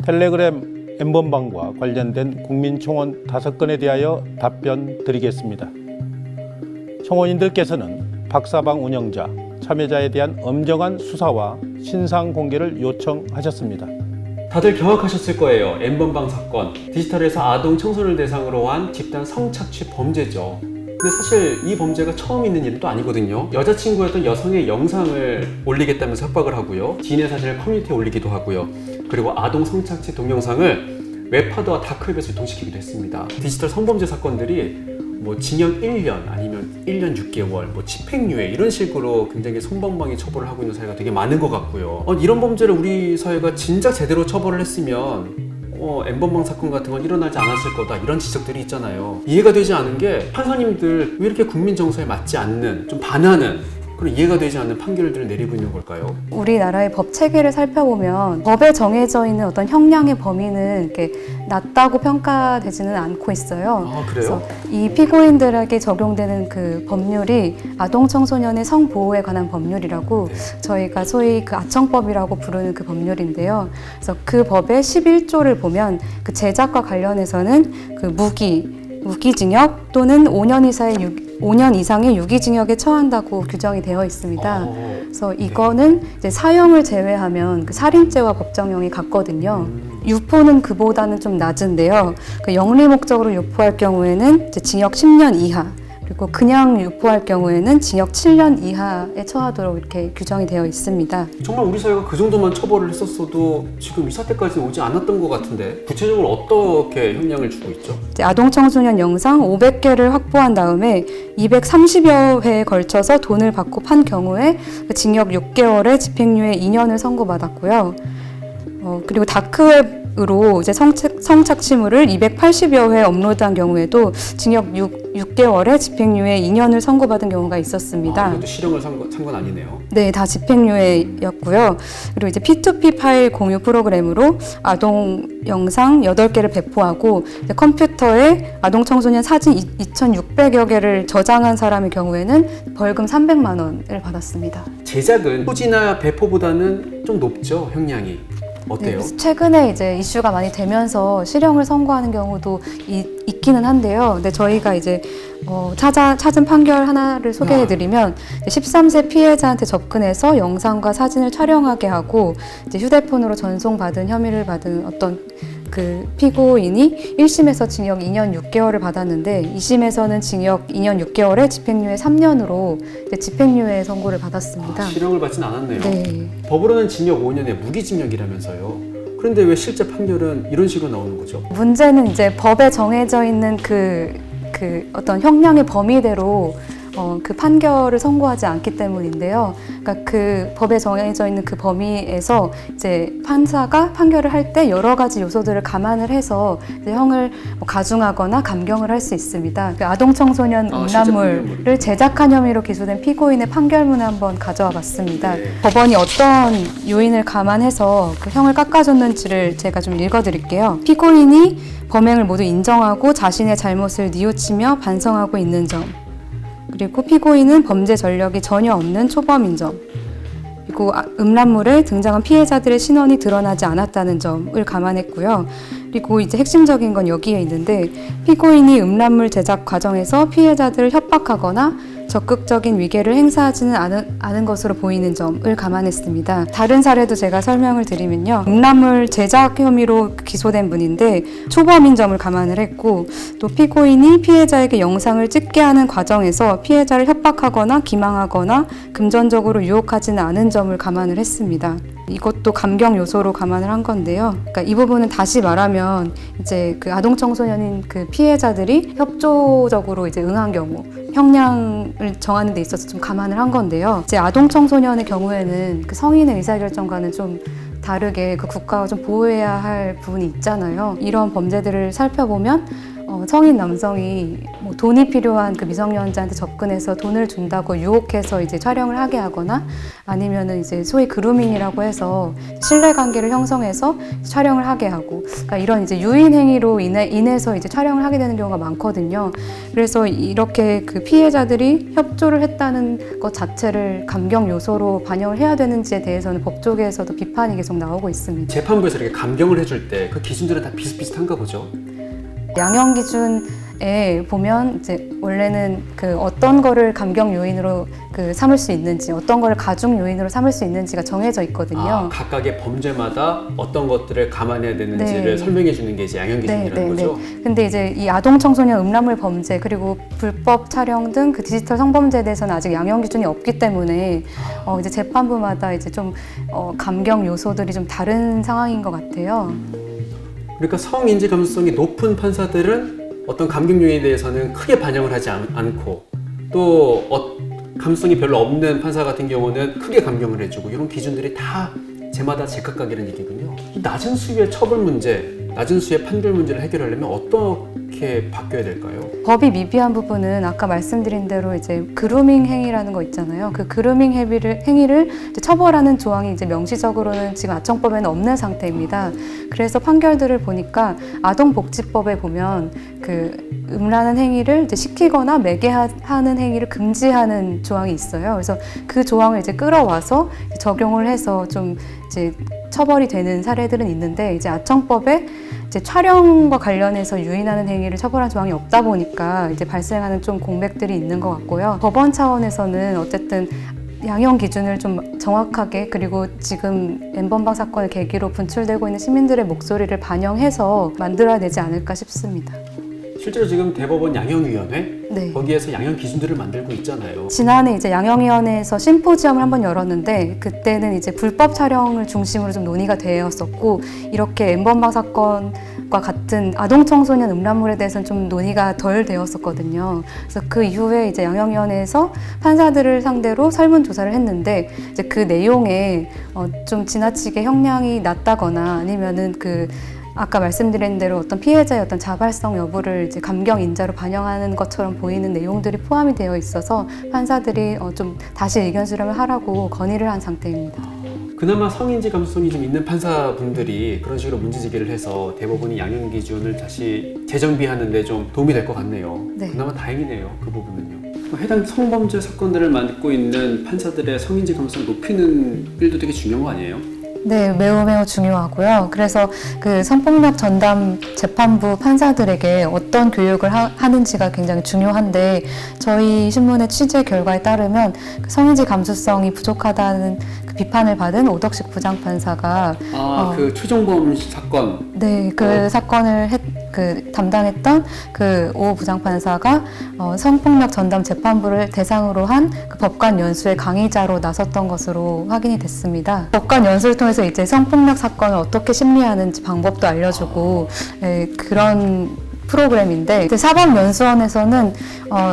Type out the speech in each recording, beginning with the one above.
텔레그램 N번방과 관련된 국민청원 5건에 대하여 답변 드리겠습니다. 청원인들께서는 박사방 운영자, 참여자에 대한 엄정한 수사와 신상 공개를 요청하셨습니다. 다들 경악하셨을 거예요. N번방 사건, 디지털에서 아동 청소년을 대상으로 한 집단 성착취 범죄죠. 근데 사실 이 범죄가 처음 있는 일은 또 아니거든요. 여자친구였던 여성의 영상을 올리겠다면서 협박을 하고요. 지인의 사진을 커뮤니티에 올리기도 하고요. 그리고 아동 성착취 동영상을 웹하드와 다크웹에서 동시키기도 했습니다. 디지털 성범죄 사건들이 뭐 징역 1년 아니면 1년 6개월, 뭐 집행유예 이런 식으로 굉장히 솜방망이 처벌을 하고 있는 사회가 되게 많은 것 같고요. 이런 범죄를 우리 사회가 진작 제대로 처벌을 했으면 N번방 사건 같은 건 일어나지 않았을 거다 이런 지적들이 있잖아요. 이해가 되지 않은 게 판사님들 왜 이렇게 국민 정서에 맞지 않는, 좀 반하는, 그리고 이해가 되지 않는 판결들을 내리고 있는 걸까요? 우리나라의 법 체계를 살펴보면 법에 정해져 있는 어떤 형량의 범위는 이렇게 낮다고 평가되지는 않고 있어요. 아, 그래요? 그래서 이 피고인들에게 적용되는 그 법률이 아동 청소년의 성보호에 관한 법률이라고 저희가 소위 그 아청법이라고 부르는 그 법률인데요. 그래서 그 법의 11조를 보면 그 제작과 관련해서는 그 무기징역 또는 5년 이상의 유기징역에 처한다고 규정이 되어 있습니다. 그래서 이거는 이제 사형을 제외하면 그 살인죄와 법정형이 같거든요. 유포는 그보다는 좀 낮은데요. 그 영리 목적으로 유포할 경우에는 이제 징역 10년 이하, 그리고 그냥 유포할 경우에는 징역 7년 이하에 처하도록 이렇게 규정이 되어 있습니다. 정말 우리 사회가 그 정도만 처벌을 했었어도 지금 이 사태까지는 오지 않았던 것 같은데 구체적으로 어떻게 형량을 주고 있죠? 이제 아동 청소년 영상 500개를 확보한 다음에 230여 회에 걸쳐서 돈을 받고 판 경우에 징역 6개월에 집행유예 2년을 선고받았고요. 그리고 다크웹으로 이제 성착취물을 280여 회 업로드한 경우에도 징역 6개월에 집행유예 2년을 선고받은 경우가 있었습니다. 이것도 실형을 산 건 아니네요. 네, 다 집행유예였고요. 그리고 이제 P2P 파일 공유 프로그램으로 아동 영상 8개를 배포하고 컴퓨터에 아동 청소년 사진 2,600여 개를 저장한 사람의 경우에는 벌금 300만 원을 받았습니다. 제작은 소지나 배포보다는 좀 높죠, 형량이. 어때요? 네, 최근에 이제 이슈가 많이 되면서 실형을 선고하는 경우도 있기는 한데요. 근데 저희가 이제 찾은 판결 하나를 소개해드리면 13세 피해자한테 접근해서 영상과 사진을 촬영하게 하고 이제 휴대폰으로 전송받은 혐의를 받은 어떤 그 피고인이 1심에서 징역 2년 6개월을 받았는데 2심에서는 징역 2년 6개월에 집행유예 3년으로 집행유예 선고를 받았습니다. 실형을 받진 않았네요. 네. 법으로는 징역 5년에 무기징역이라면서요. 그런데 왜 실제 판결은 이런 식으로 나오는 거죠? 문제는 이제 법에 정해져 있는 그 어떤 형량의 범위대로 그 판결을 선고하지 않기 때문인데요. 그러니까 그 법에 정해져 있는 그 범위에서 이제 판사가 판결을 할 때 여러 가지 요소들을 감안을 해서 이제 형을 가중하거나 감경을 할 수 있습니다. 그 아동 청소년 음란물을 제작한 혐의로 기소된 피고인의 판결문을 한번 가져와 봤습니다. 네. 법원이 어떤 요인을 감안해서 그 형을 깎아줬는지를 제가 좀 읽어드릴게요. 피고인이 범행을 모두 인정하고 자신의 잘못을 뉘우치며 반성하고 있는 점, 그리고 피고인은 범죄 전력이 전혀 없는 초범인 점, 그리고 음란물에 등장한 피해자들의 신원이 드러나지 않았다는 점을 감안했고요. 그리고 이제 핵심적인 건 여기에 있는데 피고인이 음란물 제작 과정에서 피해자들을 협박하거나 적극적인 위계를 행사하지는 않은 것으로 보이는 점을 감안했습니다. 다른 사례도 제가 설명을 드리면요. 음란물 제작 혐의로 기소된 분인데 초범인 점을 감안을 했고 또 피고인이 피해자에게 영상을 찍게 하는 과정에서 피해자를 협박하거나 기망하거나 금전적으로 유혹하지는 않은 점을 감안을 했습니다. 이것도 감경 요소로 감안을 한 건데요. 그러니까 이 부분은 다시 말하면 이제 그 아동 청소년인 그 피해자들이 협조적으로 이제 응한 경우 형량을 정하는 데 있어서 좀 감안을 한 건데요. 이제 아동 청소년의 경우에는 그 성인의 의사결정과는 좀 다르게 그 국가가 좀 보호해야 할 부분이 있잖아요. 이런 범죄들을 살펴보면 성인 남성이 뭐 돈이 필요한 그 미성년자한테 접근해서 돈을 준다고 유혹해서 이제 촬영을 하게 하거나 아니면은 이제 소위 그루밍이라고 해서 신뢰 관계를 형성해서 촬영을 하게 하고, 그러니까 이런 이제 유인 행위로 인해서 이제 촬영을 하게 되는 경우가 많거든요. 그래서 이렇게 그 피해자들이 협조를 했다는 것 자체를 감경 요소로 반영을 해야 되는지에 대해서는 법 쪽에서도 비판이 계속 나오고 있습니다. 재판부에서 이렇게 감경을 해줄 때 그 기준들은 다 비슷비슷한가 보죠? 양형 기준에 보면 이제 원래는 그 어떤 거를 감경 요인으로 그 삼을 수 있는지, 어떤 거를 가중 요인으로 삼을 수 있는지가 정해져 있거든요. 각각의 범죄마다 어떤 것들을 감안해야 되는지를 네. 설명해 주는 게 이제 양형 기준이라는 거죠. 근데 이제 이 아동 청소년 음란물 범죄 그리고 불법 촬영 등 그 디지털 성범죄에 대해서는 아직 양형 기준이 없기 때문에 이제 재판부마다 이제 좀 감경 요소들이 좀 다른 상황인 것 같아요. 그러니까 성인지 감수성이 높은 판사들은 어떤 감경 요인에 대해서는 크게 반영을 하지 않고 또 감수성이 별로 없는 판사 같은 경우는 크게 감경을 해주고, 이런 기준들이 다 제마다 제각각이라는 얘기군요. 이 낮은 수위의 처벌 문제, 낮은 수위의 판결 문제를 해결하려면 어떻게 바뀌어야 될까요? 법이 미비한 부분은 아까 말씀드린 대로 이제 그루밍 행위라는 거 있잖아요. 그 그루밍 행위를 이제 처벌하는 조항이 이제 명시적으로는 지금 아청법에는 없는 상태입니다. 그래서 판결들을 보니까 아동복지법에 보면 그 음란한 행위를 이제 시키거나 매개하는 행위를 금지하는 조항이 있어요. 그래서 그 조항을 이제 끌어와서 적용을 해서 좀 이제 처벌이 되는 사례들은 있는데, 이제 아청법에 이제 촬영과 관련해서 유인하는 행위를 처벌한 조항이 없다 보니까 이제 발생하는 좀 공백들이 있는 것 같고요. 법원 차원에서는 어쨌든 양형 기준을 좀 정확하게, 그리고 지금 N번방 사건을 계기로 분출되고 있는 시민들의 목소리를 반영해서 만들어야 되지 않을까 싶습니다. 실제로 지금 대법원 양형위원회 네. 거기에서 양형 기준들을 만들고 있잖아요. 지난해 이제 양형위원회에서 심포지엄을 한번 열었는데, 그때는 이제 불법 촬영을 중심으로 좀 논의가 되었었고, 이렇게 N번방 사건과 같은 아동 청소년 음란물에 대해서는 좀 논의가 덜 되었었거든요. 그래서 그 이후에 이제 양형위원회에서 판사들을 상대로 설문조사를 했는데, 이제 그 내용에 좀 지나치게 형량이 낮다거나 아니면은 그 아까 말씀드린 대로 어떤 피해자의 어떤 자발성 여부를 이제 감경 인자로 반영하는 것처럼 보이는 내용들이 포함이 되어 있어서 판사들이 좀 다시 의견 수렴을 하라고 건의를 한 상태입니다. 그나마 성인지 감수성이 좀 있는 판사분들이 그런 식으로 문제 제기를 해서 대법원이 양형 기준을 다시 재정비하는 데 좀 도움이 될 것 같네요. 네. 그나마 다행이네요. 그 부분은요. 해당 성범죄 사건들을 맡고 있는 판사들의 성인지 감수성 높이는 일도 되게 중요한 거 아니에요? 네, 매우 중요하고요. 그래서 그 성폭력 전담 재판부 판사들에게 어떤 교육을 하는지가 굉장히 중요한데, 저희 신문의 취재 결과에 따르면 그 성인지 감수성이 부족하다는 그 비판을 받은 오덕식 부장판사가 그 최종범 사건. 네, 그 사건을 담당했던 그 오 부장판사가 성폭력 전담 재판부를 대상으로 한 그 법관 연수의 강의자로 나섰던 것으로 확인이 됐습니다. 법관 연수를 통해서 이제 성폭력 사건을 어떻게 심리하는지 방법도 알려주고 그런 프로그램인데, 이제 사법연수원에서는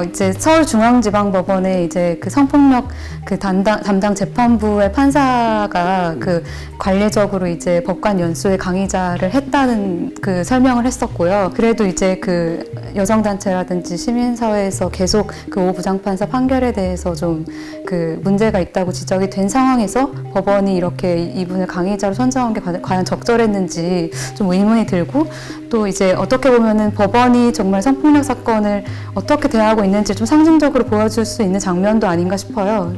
이제 서울중앙지방법원의 이제 그 성폭력 그 담당 재판부의 판사가 그 관례적으로 이제 법관 연수의 강의자를 했다는 그 설명을 했었고요. 그래도 이제 그 여성단체라든지 시민사회에서 계속 그 오 부장판사 판결에 대해서 좀 그 문제가 있다고 지적이 된 상황에서 법원이 이렇게 이분을 강의자로 선정한 게 과연 적절했는지 좀 의문이 들고, 또 이제 어떻게 보면은 법원이 정말 성폭력 사건을 어떻게 대하고 있는지 좀 상징적으로 보여줄 수 있는 장면도 아닌가 싶어요.